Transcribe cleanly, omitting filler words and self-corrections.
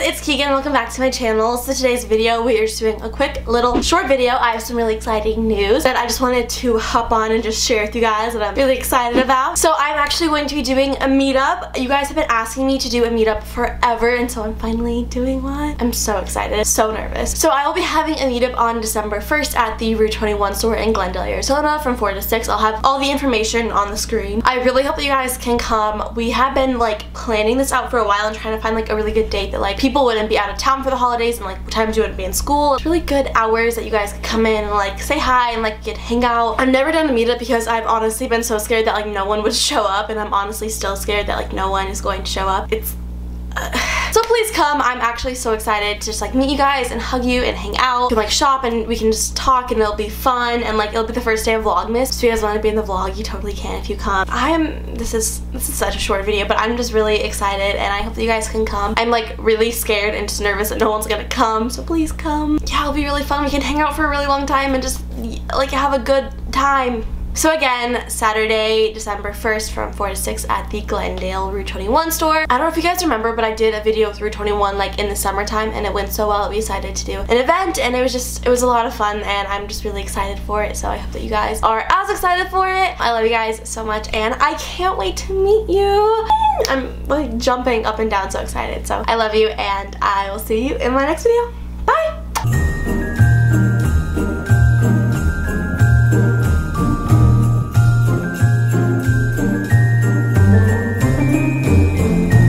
it's Keegan. Welcome back to my channel. So today's video, we are just doing a quick little short video. I have some really exciting news that I just wanted to hop on and just share with you guys that I'm really excited about. So I'm actually going to be doing a meetup. You guys have been asking me to do a meetup forever, and so I'm finally doing one. I'm so excited, so nervous. So I will be having a meetup on December 1st at the Route 21 store in Glendale, Arizona from 4 to 6. I'll have all the information on the screen. I really hope that you guys can come. We have been like planning this out for a while and trying to find like a really good date that like people wouldn't be out of town for the holidays and like what times you wouldn't be in school. It's really good hours that you guys could come in and like say hi and like get hang out. I've never done a meetup because I've honestly been so scared that like no one would show up, and I'm honestly still scared that like no one is going to show up. It's so please come. I'm actually so excited to just like meet you guys and hug you and hang out. We can like shop and we can just talk and it'll be fun, and like it'll be the first day of Vlogmas. So if you guys want to be in the vlog, you totally can if you come. This is such a short video, but I'm just really excited and I hope that you guys can come. I'm like really scared and just nervous that no one's gonna come, so please come. Yeah, it'll be really fun. We can hang out for a really long time and just like have a good time. So again, Saturday, December 1st from 4 to 6 at the Glendale Route 21 store. I don't know if you guys remember, but I did a video with Route 21 like in the summertime and it went so well that we decided to do an event, and it was a lot of fun and I'm just really excited for it. So I hope that you guys are as excited for it. I love you guys so much and I can't wait to meet you. I'm like jumping up and down, so excited. So I love you and I will see you in my next video.